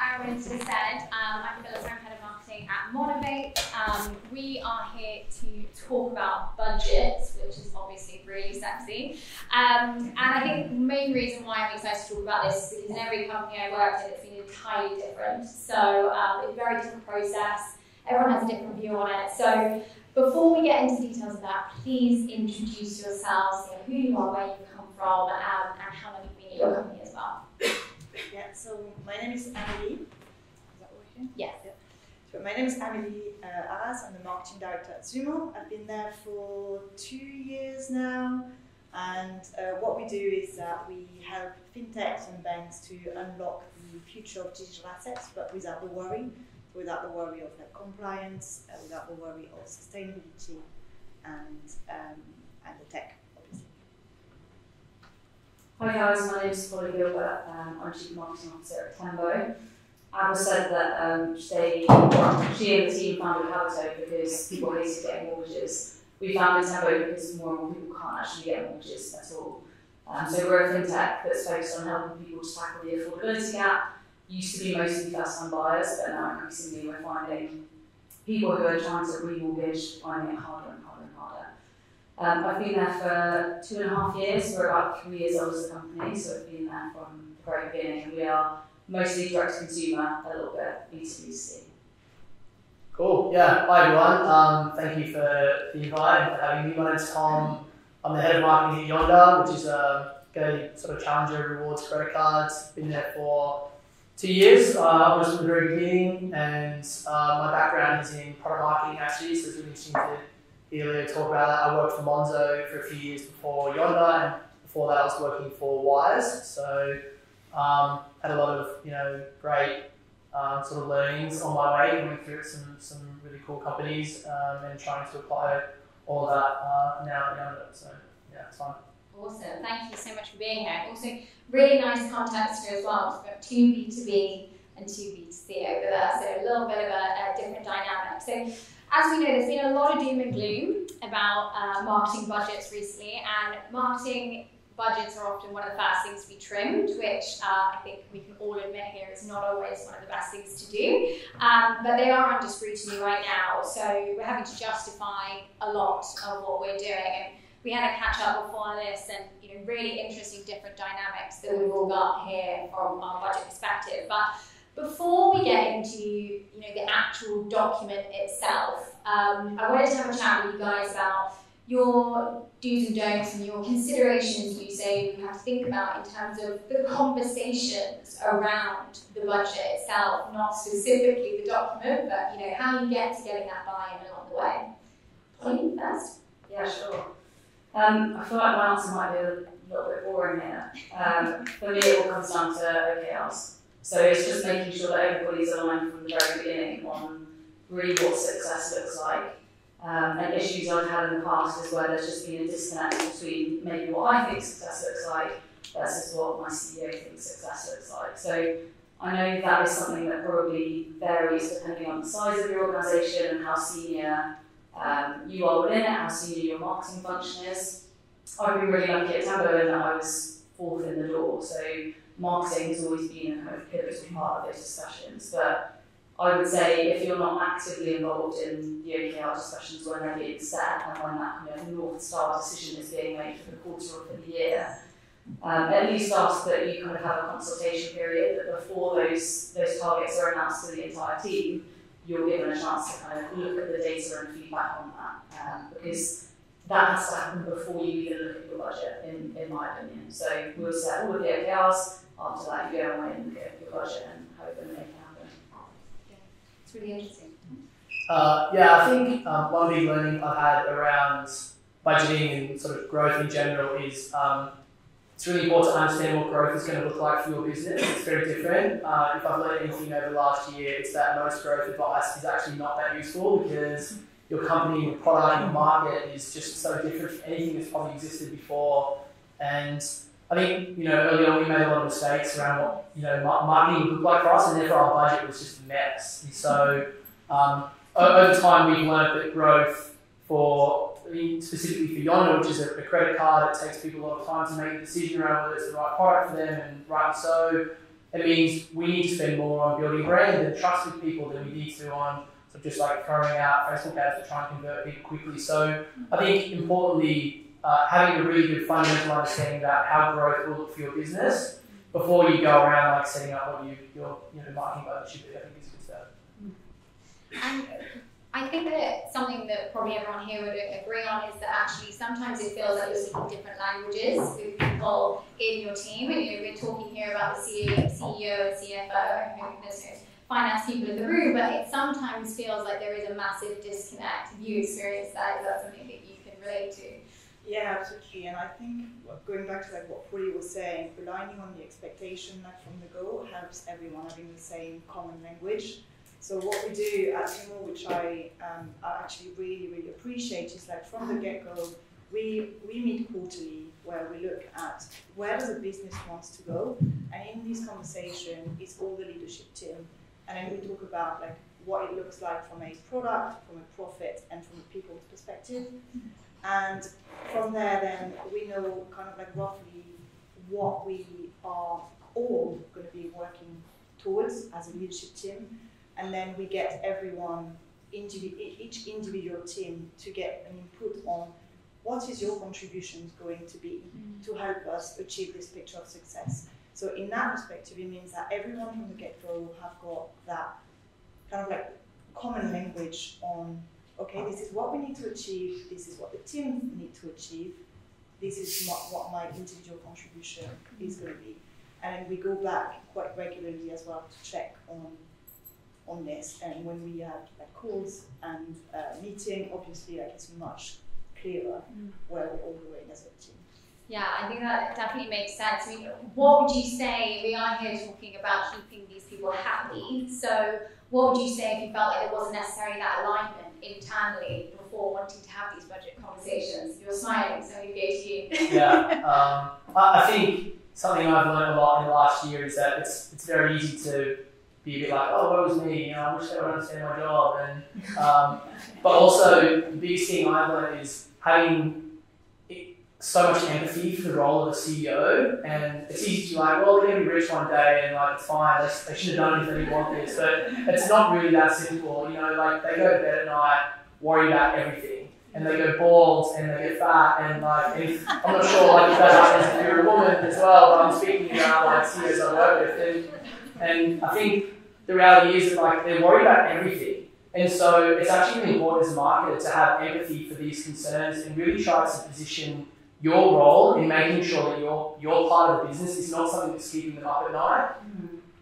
Aaron said, I'm Phyllis, I'm head of marketing at Motivate. We are here to talk about budgets, which is obviously really sexy. And I think the main reason why I'm excited to talk about this is because in every company I worked in, it's been entirely different. So it's a very different process. Everyone has a different view on it. So before we get into details of that, please introduce yourselves, who you are, where you come from, and how long you've been at your company as well. Yeah, so my name is Amélie. Is that working? Yes. Yeah. So my name is Amélie Arras. I'm the marketing director at Zumo. I've been there for 2 years now. And what we do is that we help fintechs and banks to unlock the future of digital assets, but without the worry. Without the worry of compliance, without the worry of sustainability and the tech, obviously. Hi guys, my name is Gilbert. I'm Chief Marketing Officer at Tembo. Anna said that she and the team founded Habito because people hated getting mortgages. We founded Tembo because more and more people can't actually get mortgages at all. So we're a fintech that's focused on helping people to tackle the affordability gap. Used to be mostly first-time buyers, but now increasingly we're finding people who are trying to remortgage, finding it harder and harder and harder. I've been there for 2.5 years. We're about 3 years old as a company, so I've been there from the very beginning. We are mostly direct-to-consumer, a little bit B2B2C. Cool. Yeah. Hi everyone. Thank you for the invite and for having me. My name's Tom. I'm the head of marketing at Yonder, which is a sort of challenger rewards credit cards. Been there for 2 years. I was from the very beginning, and my background is in product marketing actually, so it's really interesting to hear Leo talk about that. I worked for Monzo for a few years before Yonder, and before that I was working for Wise. So had a lot of great sort of learnings on my way, coming through some really cool companies, and trying to apply all of that now at Yonder. So yeah, it's fun. Awesome, thank you so much for being here. Also, really nice context here as well. We've got 2 B2B and 2 B2C over there, so a little bit of a different dynamic. So, as we know, there's been a lot of doom and gloom about marketing budgets recently, and marketing budgets are often one of the first things to be trimmed, which I think we can all admit here is not always one of the best things to do. But they are under scrutiny right now, so we're having to justify a lot of what we're doing. We had a catch up before this, and really interesting different dynamics that we've all got here from our budget perspective. But before we get into the actual document itself, I wanted to have a chat with you guys about your do's and don'ts and your considerations you say you have to think about in terms of the conversations around the budget itself, not specifically the document, but how you get to getting that buy-in along the way. Pauline first. Yeah, sure. I feel like my answer might be a little bit boring here. For me, it all comes down to OKRs. So it's just making sure that everybody's aligned from the very beginning on really what success looks like. And issues I've had in the past is where there's just been a disconnect between maybe what I think success looks like versus what my CEO thinks success looks like. So I know that is something that probably varies depending on the size of your organisation and how senior you are within it, how senior your marketing function is. I've been really lucky at Tembo in that I was 4th in the door, so marketing has always been a kind of pivotal part of those discussions. But I would say if you're not actively involved in the OKR discussions when they're being set and when that kind of North Star decision is being made for the quarter or for the year, at least ask that you kind of have a consultation period, that before those targets are announced to the entire team, you're given a chance to kind of look at the data and feedback on that, because that has to happen before you even look at your budget, in my opinion. So we'll set all of the OKRs, after that you go away and look at your budget and how you're going to make it happen. Yeah, it's really interesting. Yeah, I think one big learning I've had around budgeting and sort of growth in general is it's really important to understand what growth is going to look like for your business. It's very different. If I've learned anything over the last year, it's that most growth advice is actually not that useful because your company, your product, your market is just so different from anything that's probably existed before. And I think, early on we made a lot of mistakes around what, marketing would look like for us, and therefore our budget was just a mess. And so over time we've learned that growth specifically for Yonder, which is a credit card, it takes people a lot of time to make a decision around whether it's the right product for them, and rightly so. it means we need to spend more on building brand and trust with people than we need to on sort of just like throwing out Facebook ads to try and convert people quickly. So I think importantly, having a really good fundamental understanding about how growth will look for your business before you go around like setting up what your marketing budget should be, I think is a good step. And I think that something that probably everyone here would agree on is that actually sometimes it feels like you're speaking different languages with people in your team. And we're talking here about the CEO and CFO, and there's no finance people in the room, but it sometimes feels like there is a massive disconnect. Have you experienced that? Is that something that you can relate to? Yeah, absolutely. And I think going back to like what Polly was saying, aligning on the expectation like from the go helps everyone having the same common language. So what we do at Zumo, which I actually really, really appreciate, is like from the get-go, we meet quarterly where we look at where does a business wants to go, and in this conversation is all the leadership team, and then we talk about like what it looks like from a product, from a profit, and from a people's perspective. And from there, then we know kind of like roughly what we are all going to be working towards as a leadership team. And then we get everyone, each individual team, to get an input on what is your contributions going to be to help us achieve this picture of success. So in that perspective, it means that everyone from the get-go have got that kind of like common language on, okay, this is what we need to achieve, this is what the team need to achieve, this is what my individual contribution is going to be. And then we go back quite regularly as well to check on this, and when we have like calls and meeting, obviously like it's much clearer where we're all going as a team. Yeah, I think that definitely makes sense. I mean, what would you say, we are here talking about keeping these people happy, so what would you say if you felt like there wasn't necessarily that alignment internally before wanting to have these budget conversations? You're smiling, so we go to you. Yeah, I think something I've learned a lot in the last year is that it's very easy to be a bit like, oh, woe is me, I wish they would understand my job. And but also the biggest thing I've learned is having so much empathy for the role of a CEO. And it's easy to be like, well, they're going to be rich one day and like it's fine, they should have done it if they didn't want this. But it's not really that simple. Like they go to bed at night, worry about everything. And they go bald and they get fat and like, I'm not sure like if that happens if you're a woman as well, but I'm speaking about like CEOs I work with. And I think the reality is that like they're worried about everything. And so it's actually really important as a marketer to have empathy for these concerns and really try to position your role in making sure that your part of the business is not something that's keeping them up at night.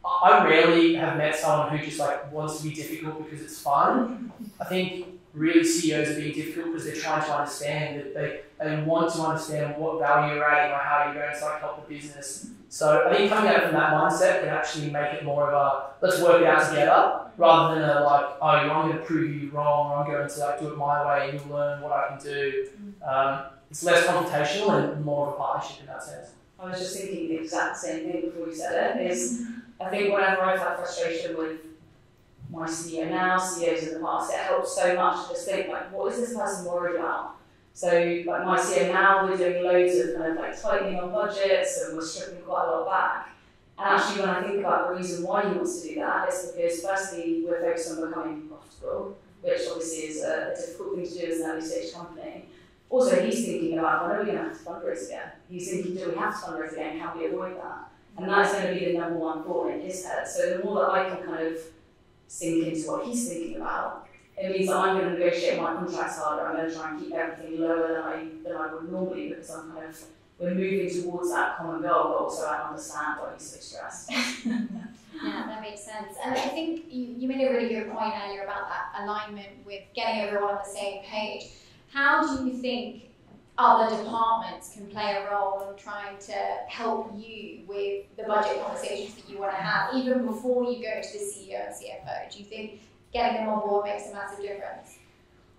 I rarely have met someone who just like wants to be difficult because it's fun. I think really CEOs are being difficult because they're trying to understand that they want to understand what value you're adding or how you're going to like help the business. So I think coming out from that mindset can actually make it more of a let's work it out together rather than a like, oh, I'm going to prove you wrong, or I'm going to like do it my way and you'll learn what I can do. It's less confrontational and more of a partnership in that sense. I was just thinking the exact same thing before you said it, is I think whenever I've had frustration with my CEO now, CEOs in the past, it helps so much to just think like, what is this person worried about? So like my CEO now, we're doing loads of kind of like tightening on budgets and we're stripping quite a lot back. And actually when I think about the reason why he wants to do that, it's because firstly, we're focused on becoming profitable, which obviously is a difficult thing to do as an early stage company. Also, he's thinking about, when are we going to have to fundraise again? He's thinking, do we have to fundraise again? Can we avoid that? And that's going to be the number one thought in his head. So the more that I can kind of sink into what he's thinking about, it means that I'm going to negotiate my contracts harder. I'm going to try and keep everything lower than I would normally, because we're moving towards that common goal, but also I understand why he's so stressed. Yeah, that makes sense. And I think you made a really good point earlier about that alignment with getting everyone on the same page. How do you think other departments can play a role in trying to help you with the budget conversations that you want to have, even before you go to the CEO and CFO? Do you think getting them on board makes a massive difference?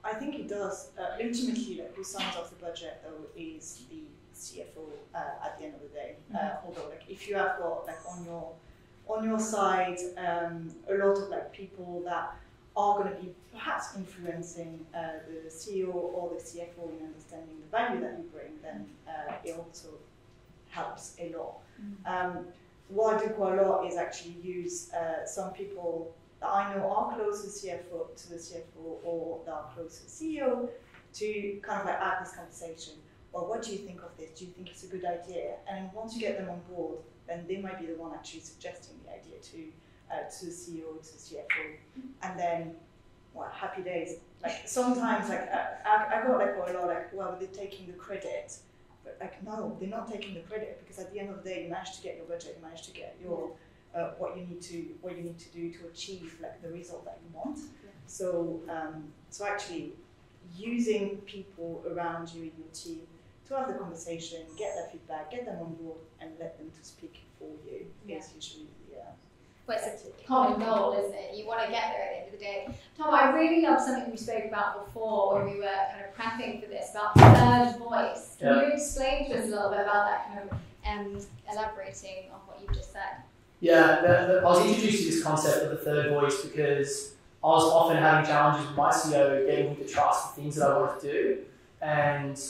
I think it does. Ultimately, like, who signs off the budget though is the CFO at the end of the day. Although, like, if you have got like on your side a lot of like people that are going to be perhaps influencing the CEO or the CFO in understanding the value that you bring, then it also helps a lot. what I do quite a lot is actually use some people that I know are close to the CFO or that are close to the CEO to kind of like add this conversation. Well, what do you think of this? Do you think it's a good idea? And once you get them on board, then they might be the one actually suggesting the idea to the CEO, to the CFO, and then well, happy days. Like sometimes, like I got like quite a lot like, well, they're taking the credit, but like no, they're not taking the credit because at the end of the day, you managed to get your budget, you managed to get your what you need to do to achieve like the result that you want. Yeah. So actually using people around you in your team to have the conversation, get their feedback, get them on board, and let them to speak for you is usually the well, it's a common goal, isn't it? You want to get there at the end of the day. Tom, I really love something we spoke about before when we were kind of prepping for this, about third voice. Can you explain to us a little bit about that, kind of elaborating on what you just said? Yeah, I was introduced to this concept of the third voice because I was often having challenges with my CEO getting him to trust the things that I wanted to do. And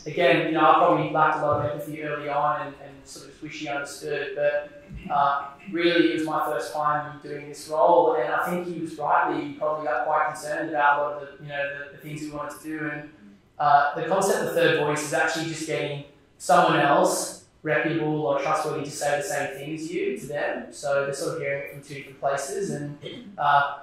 again, I probably lacked a lot of empathy early on and sort of wish he understood, but really it was my first time doing this role, and I think he was rightly probably got quite concerned about a lot of the things he wanted to do. And the concept of third voice is actually just getting someone else reputable or trustworthy to say the same thing as you to them, so they're sort of hearing it from two different places, and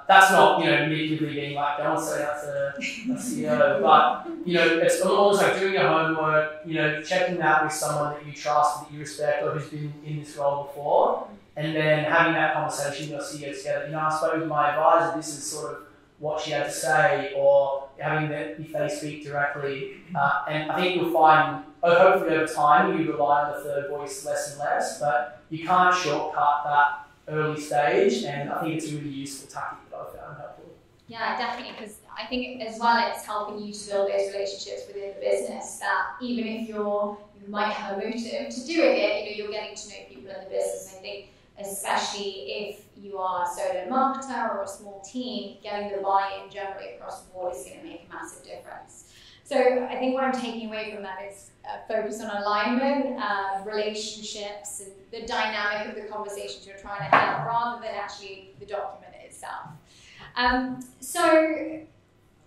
that's not immediately being like, don't say that to a CEO, but it's almost like doing your homework, checking that with someone that you trust, that you respect, or who's been in this role before, and then having that conversation with your CEO together. I spoke with my advisor, this is sort of what she had to say, or having if they speak directly, and I think you'll find, hopefully over time, you rely on the third voice less and less, but you can't shortcut that early stage, and I think it's a really useful tactic that I've found helpful. Yeah, definitely, because I think as well it's helping you to build those relationships within the business, that even if you might have a motive to do it, you're getting to know people in the business. I think especially if you are a solo marketer or a small team, getting the buy-in generally across the board is going to make a massive difference. So I think what I'm taking away from that is focus on alignment, relationships, and the dynamic of the conversations you're trying to have, rather than actually the document itself. So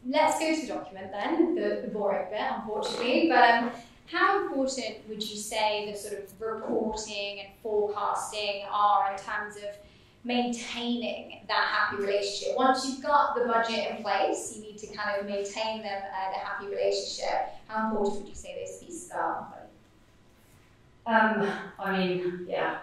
let's go to the document then, the boring bit, unfortunately. But how important would you say the sort of reporting and forecasting are in terms of maintaining that happy relationship? Once you've got the budget in place, you need to kind of maintain the happy relationship. How important would you say those pieces are?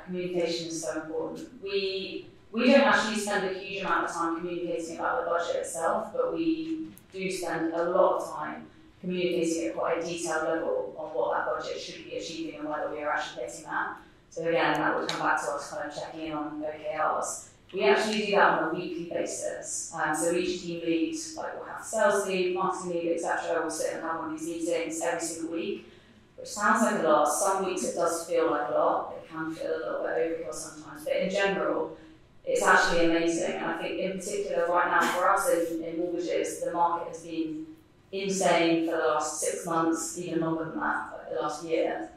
Communication is so important. We don't actually spend a huge amount of time communicating about the budget itself, but we do spend a lot of time communicating at quite a detailed level on what that budget should be achieving and whether we are actually getting that. So again, that would come back to us kind of checking in on OKRs. We actually do that on a weekly basis. So each team lead, we'll have sales lead, marketing lead, etc. We'll sit and have one of these meetings every single week, which sounds like a lot. Some weeks it does feel like a lot. It can feel a little bit overkill sometimes. But in general, it's actually amazing. And I think in particular right now for us in mortgages, the market has been insane for the last 6 months, even longer than that, like the last year.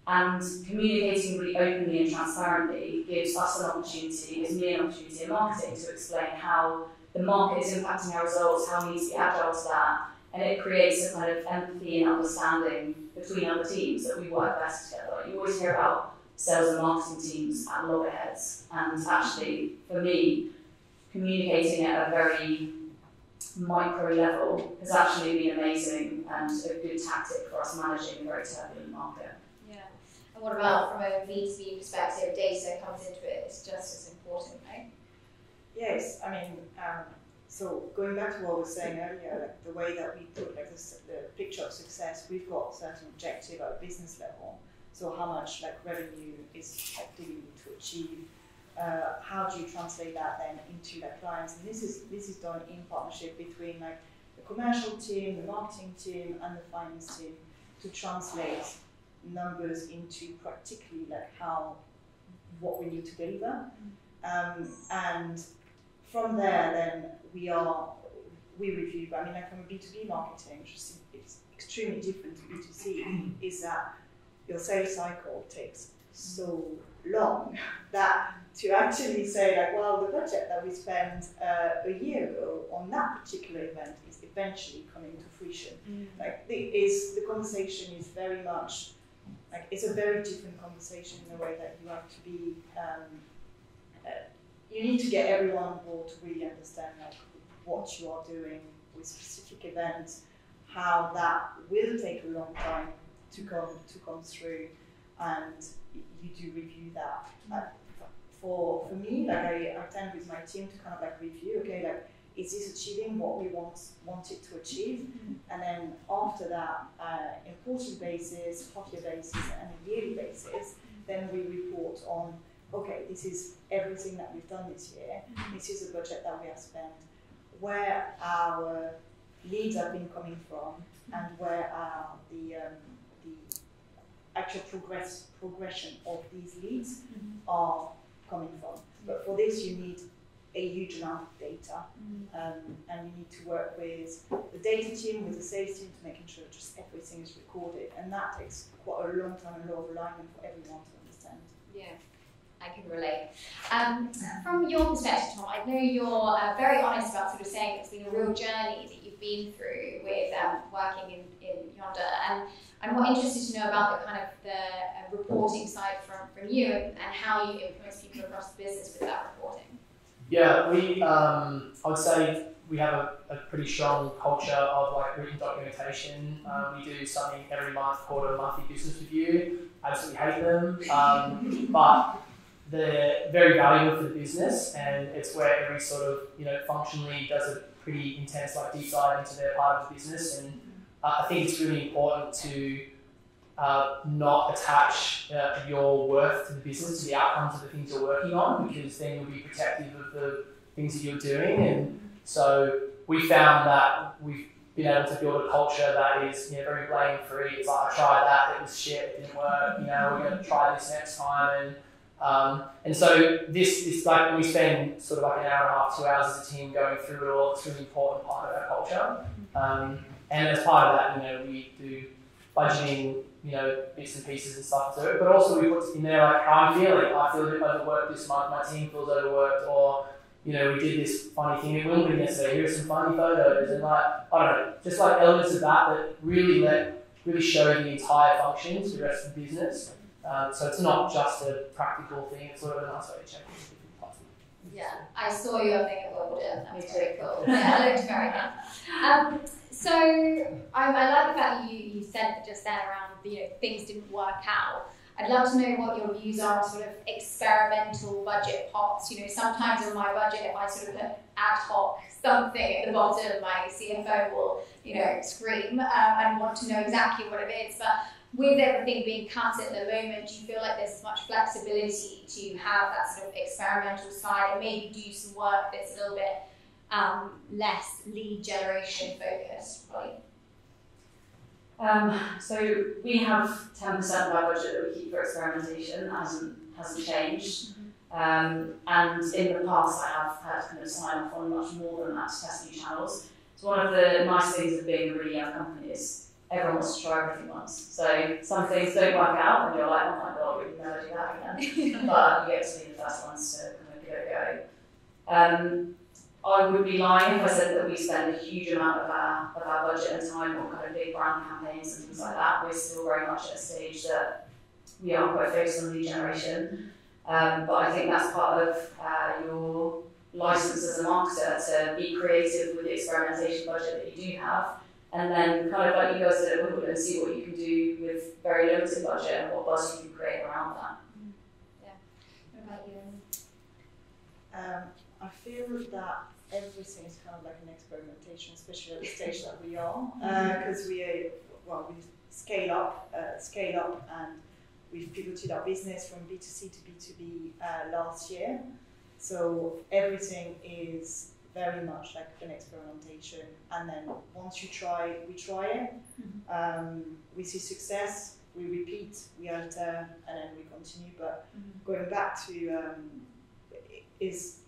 And communicating really openly and transparently gives us an opportunity, gives me an opportunity in marketing to explain how the market is impacting our results, how we need to be agile to that, and it creates a kind of empathy and understanding between other teams that we work best together. You always hear about sales and marketing teams at loggerheads, and actually, for me, communicating at a very micro level has actually been amazing and a good tactic for us managing a very turbulent market. Yeah. And what about from a B2B perspective, data comes into it, it's just as important, right? Yes, so going back to what I was saying earlier, the way that we put the picture of success, we've got certain objective at a business level. So how much revenue is do you need to achieve? How do you translate that then into the clients? And this is done in partnership between the commercial team, the marketing team, and the finance team to translate numbers into practically what we need to deliver. And from there, then we review. From a B2B marketing, which is extremely different to B2C, is that your sales cycle takes so long that to actually say like, well, the budget that we spent a year ago on that particular event is eventually coming to fruition. Like the conversation is very much like, it's a very different conversation in the way that you have to be. You need to get everyone on board to really understand like what you are doing with specific events, how that will take a long time to come through, and you do review that. For me, like I tend with my team to kind of like review, okay, like is this achieving what we want it to achieve? And then after that, in quarterly basis, half-year basis, and a yearly basis, then we report on, okay, this is everything that we've done this year. This is the budget that we have spent, where our leads have been coming from, and where the actual progression of these leads are coming from. But for this, you need a huge amount of data, and you need to work with the data team, with the sales team, to making sure just everything is recorded, and that takes quite a long time and a lot of alignment for everyone to understand. Yeah, I can relate. From your perspective, Tom, I know you're very honest about sort of saying it's been a real journey that you've been through with working in Yonder, and I'm more interested to know about the kind of the reporting side from you and how you influence people across the business with that reporting. Yeah, I would say we have a pretty strong culture of like written documentation. We do something every month called a monthly business review. I absolutely hate them, but they're very valuable for the business, and it's where every sort of functionally does a pretty intense like deep dive into their part of the business. And I think it's really important to not attach your worth to the business, to the outcomes of the things you're working on, because then you'll be protective of the things that you're doing. And so we found that we've been able to build a culture that is very blame free. It's like, I tried that, it was shit, it didn't work, we're going to try this next time. And so this is like, we spend sort of like an hour and a half, 2 hours as a team going through it all. It's a really important part of our culture. And as part of that, we do budgeting, bits and pieces and stuff to it, but also we put in there like how I'm feeling. I feel a bit overworked this month, my team feels overworked, or we did this funny thing at Wimbledon yesterday, here's some funny photos, and like, I don't know, just like elements of that really show the entire function to the rest of the business. So it's not just a practical thing, it's sort of a nice way to check different parts of it. Yeah, I saw your thing at Wimbledon, that was very cool. Yeah, it looked very good. So I like the fact that you said just then around things didn't work out. I'd love to know what your views are on sort of experimental budget pots. Sometimes in my budget, if I sort of put ad hoc something at the bottom, my CFO will scream and want to know exactly what it is. But with everything being cut at the moment, do you feel like there's as much flexibility to have that sort of experimental side and maybe do some work that's a little bit less lead generation focused, right? So we have 10% of our budget that we keep for experimentation. That hasn't changed. And in the past, I have had kind of sign off on much more than that to test new channels. So one of the nice things of being a really young company is everyone wants to try everything once. So some things don't work out, and you're like, oh my god, we can never do that again. But you get to be the first ones to kind of give it a go. I would be lying if I said that we spend a huge amount of our budget and time on kind of big brand campaigns and things like that. We're still very much at a stage that we are quite focused on lead generation. But I think that's part of your license as a marketer to be creative with the experimentation budget that you do have. And then kind of like you guys did at Wimbledon, and see what you can do with very limited budget and what buzz you can create around that. Yeah. What about you? I feel that everything is kind of like an experimentation, especially at the stage that we are, because we scale up, and we've pivoted our business from B2C to B2B last year. So everything is very much like an experimentation, and then once we try it. We see success, we repeat, we alter, and then we continue. But going back to is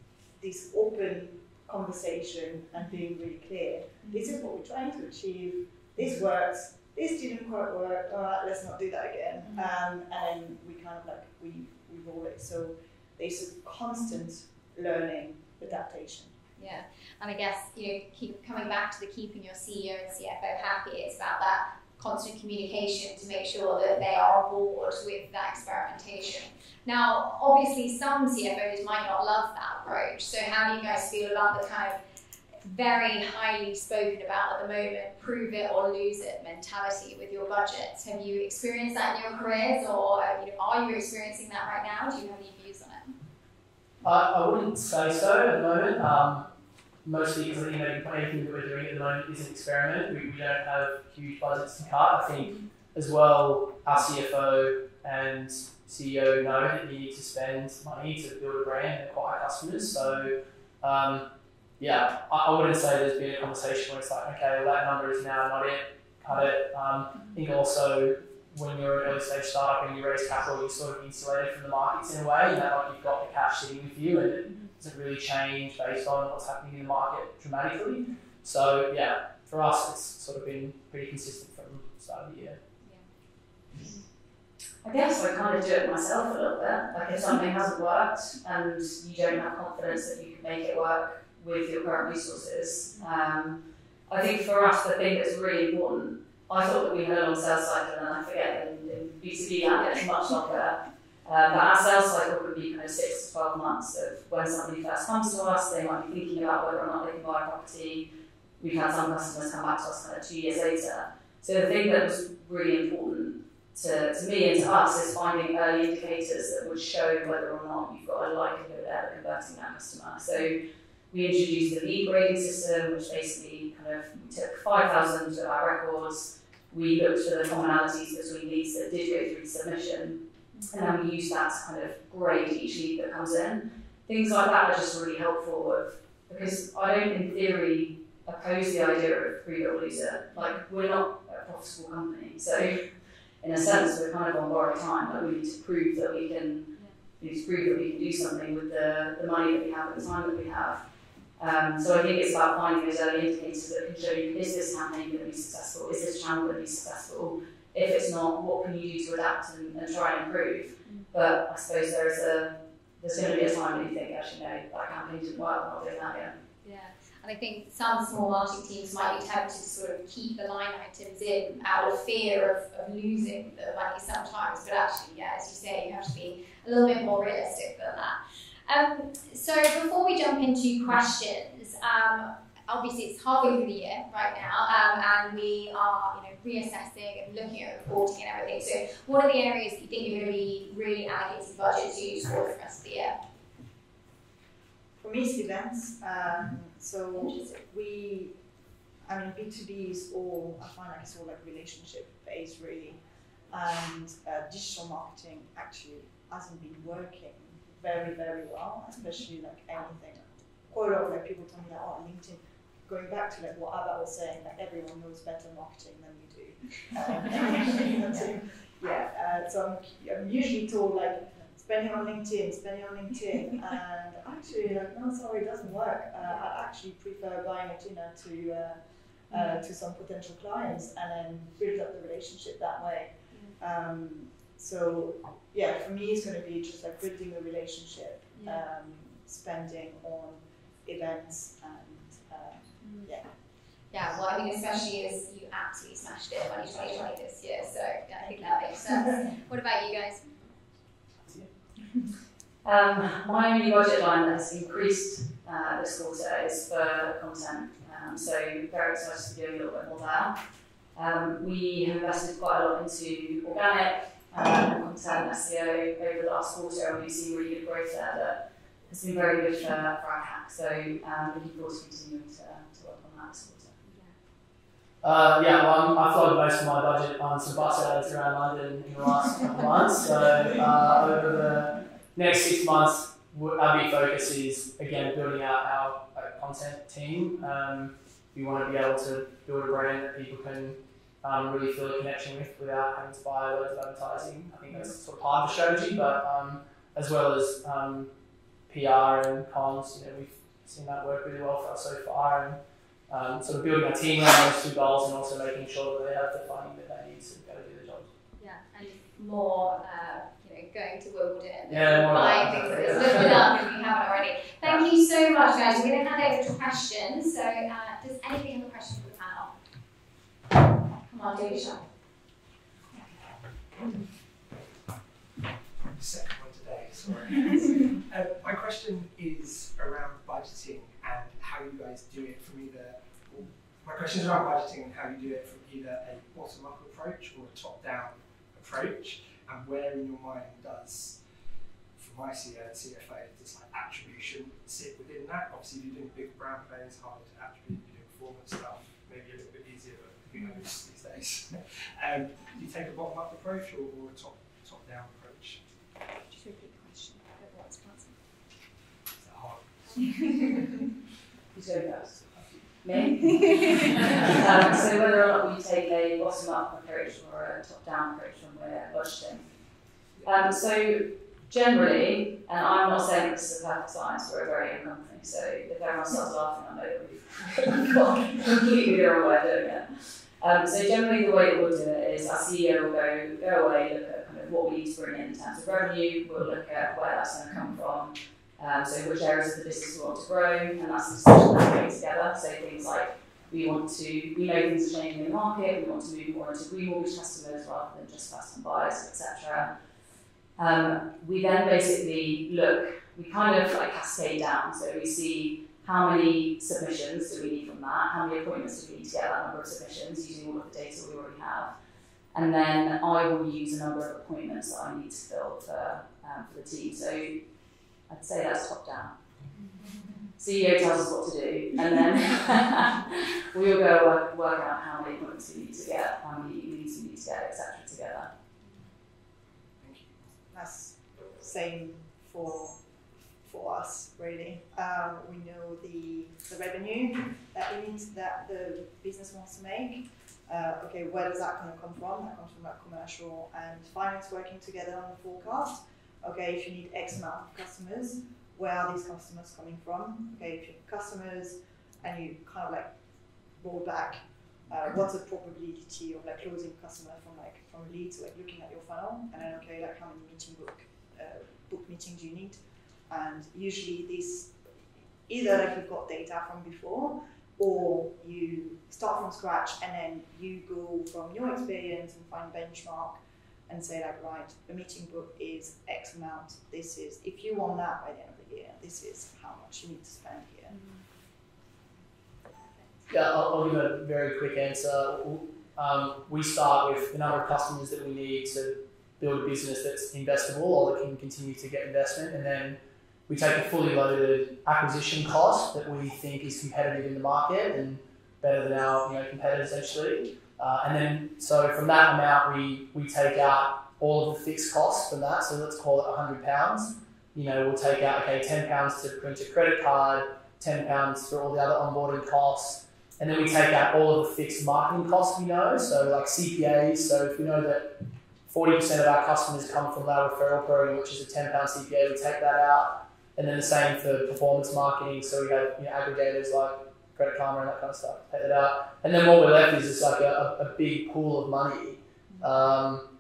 this open conversation and being really clear. This is what we're trying to achieve. This works. this didn't quite work, all right, let's not do that again. And then we kind of like, we roll it. So there's a constant learning, adaptation. Yeah, and I guess, keep coming back to the keeping your CEO and CFO happy. It's about that constant communication to make sure that they are on board with that experimentation. Now, obviously, some CFOs might not love that approach. So how do you guys feel about the kind of very highly spoken about at the moment, prove it or lose it mentality with your budgets? Have you experienced that in your careers, or are you experiencing that right now? Do you have any views on it? I wouldn't say so at the moment. Mostly because anything that we're doing at the moment is an experiment. We don't have huge budgets to cut. I think as well, our CFO and CEO know that you need to spend money to build a brand and acquire customers. So I wouldn't say there's been a conversation where it's like, okay, well, that number is now not it, cut it. I think also when you're an early stage startup and you raise capital, you're sort of insulated from the markets in a way, you've got the cash sitting with you and it doesn't really change based on what's happening in the market dramatically. So yeah, for us it's sort of been pretty consistent from the start of the year. I guess I kind of do it myself a little bit. Like if something hasn't worked and you don't have confidence that you can make it work with your current resources, I think for us the thing that's really important, I thought that we had a long sales cycle, and I forget in B2B that gets much longer. But our sales cycle could be kind of 6 to 12 months of when somebody first comes to us, they might be thinking about whether or not they can buy a property. We've had some customers come back to us kind of 2 years later. So the thing that was really important to me and to us is finding early indicators that would show whether or not you've got a likelihood of converting that customer. So we introduced the lead grading system, which basically kind of took 5,000 of our records. We looked for the commonalities between leads that did go through submission, and then we used that to kind of grade each lead that comes in. Things like that are just really helpful because I don't, in theory, oppose the idea of prove it or lose it. Like, we're not a profitable company, so in a sense, we're kind of on borrowed time. Like, we need to prove that we can, do something with the money that we have at the time that we have. So I think it's about finding those early indicators that can show you, is this campaign going to be successful? Is this channel going to be successful? If it's not, what can you do to adapt and try and improve? But I suppose there's going to be a time when you think, actually, no, that campaign didn't work, I'm not doing that again. Yeah, and I think some small marketing teams might be tempted to sort of keep the line items in out of fear of losing the money sometimes. But actually, yeah, as you say, you have to be a little bit more realistic than that. So before we jump into questions, obviously it's halfway through the year right now, and we are reassessing and looking at reporting and everything. So what are the areas that you think you're going to be really allocating budget to for the rest of the year? For me, it's events. So B2B is all, I find like it's all like relationship based really, and digital marketing actually hasn't been working very, very well, especially like anything. Quite a lot of like people tell me that, LinkedIn, going back to like what Abba was saying, like everyone knows better marketing than we do. So I'm usually told like, spending on LinkedIn, and actually like, no, sorry, it doesn't work. I actually prefer buying a dinner to some potential clients and then build up the relationship that way. So yeah, for me it's going to be just like building a relationship, spending on events and Yeah, well, I think especially as you absolutely smashed it in 2020 this year, so yeah, I think that makes sense. What about you guys? My only budget line that has increased this quarter is for content, so very excited to be doing a little bit more there. We have invested quite a lot into organic content, SEO over the last quarter, and we've seen really good growth there that has been very good for our CAC. So looking forward to continuing to work on that this quarter. I flogged most of my budget on some bus ads around London in the last couple of months. So over the next 6 months, our big focus is, again, building out our content team. We want to be able to build a brand that people can really feel a connection with without having to buy loads of advertising. I think that's sort of part of the strategy, but as well as PR and comms, we've seen that work really well for us so far. And sort of building our team around those 2 goals and also making sure that they have the funding that they need to go do the job. Yeah, and more going to Wimbledon and buying things. Look it up if you haven't already. Thank you so much, guys. We're going to hand over to questions. So, does anybody have a question for the panel? Come on, do your shot. Second one today, sorry. My question is around budgeting and how you guys do it from either. My question is around budgeting and how you do it from either a bottom-up approach or a top-down approach, and where in your mind does, for my CEO and CFO, does like attribution sit within that? Obviously, if you're doing big brand plans, harder to attribute. If you're doing performance stuff, maybe a little bit easier, but who knows these days. Do you take a bottom-up approach or a top-down approach? Just repeat the question. Everyone's answer. Is that hard? Who's going first? Me? So whether or not we take a bottom-up approach or a top-down approach when we're budgeting. So generally, and I'm not saying this is a perfect science, we're a very young company, so if everyone starts laughing, I know that we've got completely the wrong way of doing it. So generally the way that we'll do it is our CEO will go away, look at kind of what we need to bring in terms of revenue, we'll look at where that's going to come from, so which areas of the business we want to grow, and that's the decision that we're putting together. So things like we know things are changing in the market, we want to move more into remortgage customers rather than just first-time buyers, etc. We then basically we kind of like cascade down, so we see how many submissions do we need from that, how many appointments do we need to get that number of submissions using all of the data we already have, and then I will use a number of appointments that I need to fill for the team. So I'd say that's top down. CEO tells us what to do, and then we'll go work out how many appointments we need to get, how many leads we need to get, etc. together. Thank you. That's same for us, really. We know the revenue that the business wants to make. Okay, where does that going to come from? That comes from that commercial and finance working together on the forecast. Okay, if you need X amount of customers, where are these customers coming from? Okay, if you have customers and you kind of like roll back, what's the probability of like closing a customer from a lead to like looking at your funnel, and then okay, like how many book meetings do you need? And usually this either like you've got data from before, or you start from scratch and then you go from your experience and find benchmark and say like, right, the meeting book is X amount. This is, if you want that by the end of the year, this is how much you need to spend here. Yeah, I'll give a very quick answer. We start with the number of customers that we need to build a business that's investable or that can continue to get investment, and then we take a fully loaded acquisition cost that we think is competitive in the market and better than our competitors essentially. And then so from that amount we take out all of the fixed costs from that. So let's call it £100. We'll take out £10 to print a credit card, £10 for all the other onboarding costs, and then we take out all of the fixed marketing costs we know. So like CPAs. So if we know that 40% of our customers come from our referral program, which is a £10 CPA, we take that out. And then the same for performance marketing. So we have aggregators like Credit Karma and that kind of stuff. Take that out. And then what we're left is just like a big pool of money,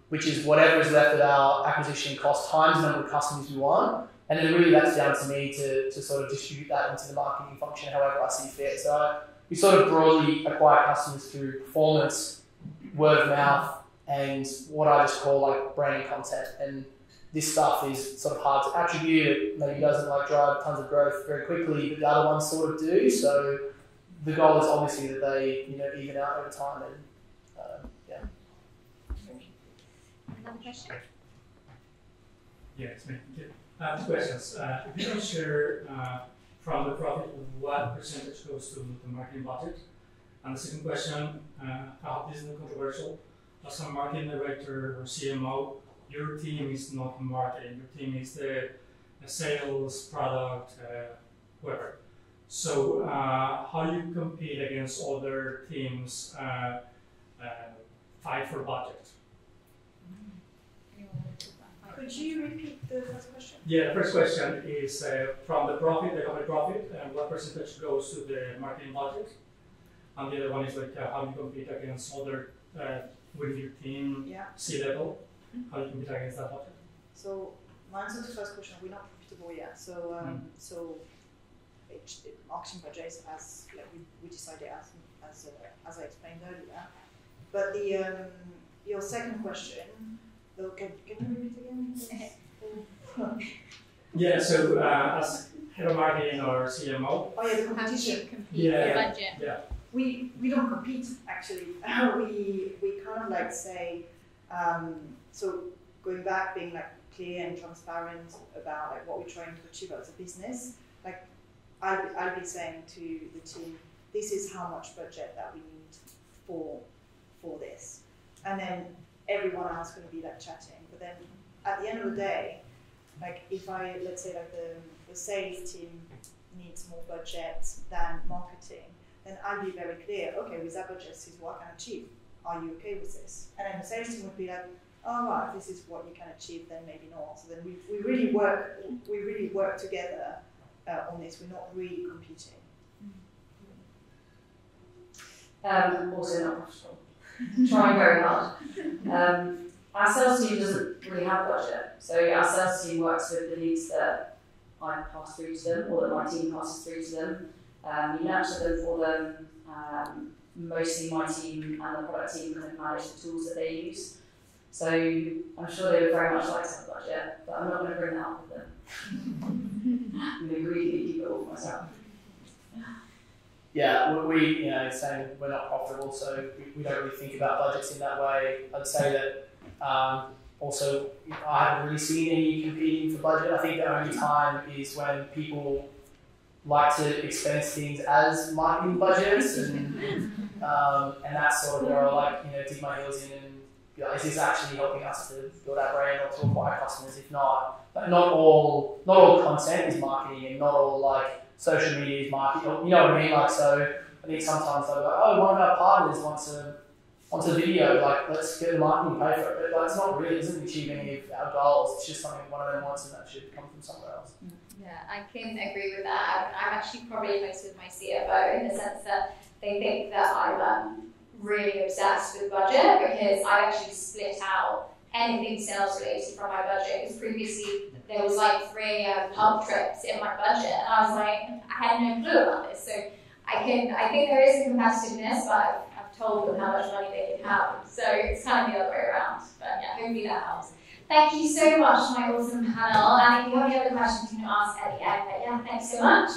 which is whatever is left at our acquisition cost times the number of customers we want. And then really that's down to me to sort of distribute that into the marketing function however I see fit. So we sort of broadly acquire customers through performance, word of mouth, and what I just call like branding content. And this stuff is sort of hard to attribute. It maybe doesn't like drive tons of growth very quickly, but the other ones sort of do. So the goal is obviously that they even out over time. And yeah. Thank you. Another question? Yeah, it's me. Two questions. If you can share from the profit what percentage goes to the marketing budget? And the second question, I hope this isn't controversial. As a marketing director or CMO, your team is not marketing. Your team is the sales, product, whatever. So how do you compete against other teams fight for budget? Could you repeat the first question? Yeah, the first question is from the profit, the company profit, what percentage goes to the marketing budget? and the other one is like how you compete against other within your team, C-level, how you compete against that budget. So my answer to the first question, we're not profitable yet. So marketing budgets as like we decided as I explained earlier. But the your second question, though, can you repeat again? Yeah. So as head of marketing or CMO. Oh yeah, the competition. Compete for budget. Yeah. We don't compete actually. we kind of like say so going back, being like clear and transparent about like what we're trying to achieve as a business. Like I'll be saying to the team, this is how much budget that we need for this, and then everyone else going to be like chatting. But then at the end of the day, like if let's say like the sales team needs more budget than marketing, then I'll be very clear. Okay, with that budget, this is what I can achieve. Are you okay with this? And then the sales team would be like, oh right, this is what you can achieve, then maybe not. So then we really work together on this. We're not really competing. Also not profitable. Trying very hard. Our sales team doesn't really have a budget, so our sales team works with the leads that I pass through to them, or that my team passes through to them. We nurture them for them. Mostly my team and the product team kind of manage the tools that they use. So I'm sure they would very much like to have a budget, but I'm not going to bring that up with them. I'm going to greedily keep it all for myself. Yeah, we saying we're not profitable, so we don't really think about budgets in that way. I'd say that also I haven't really seen any competing for budget. I think the only time is when people like to expense things as marketing budgets, and that's sort of where I dig my heels in and be like, is this actually helping us to build our brand or to acquire customers? If not, but not all content is marketing, and not all social media is marketing. You know what I mean? So I think sometimes they'll go, oh, one of our partners wants a video, let's get the marketing pay for it. But it's not really, it doesn't achieve any of our goals. It's just something one of them wants, and that should come from somewhere else. Yeah, I can agree with that. I'm actually probably close with my CFO in the sense that they think that I'm really obsessed with budget, because I actually split out anything sales related from my budget. Because previously there was 3 pub trips in my budget, and I was like, I had no clue about this. So I think there is a competitiveness, but I've told them how much money they can have. So it's kind of the other way around. But yeah, hopefully that helps. Thank you so much, my awesome panel. And if you have any other questions, you can ask at the end. But yeah, thanks so much.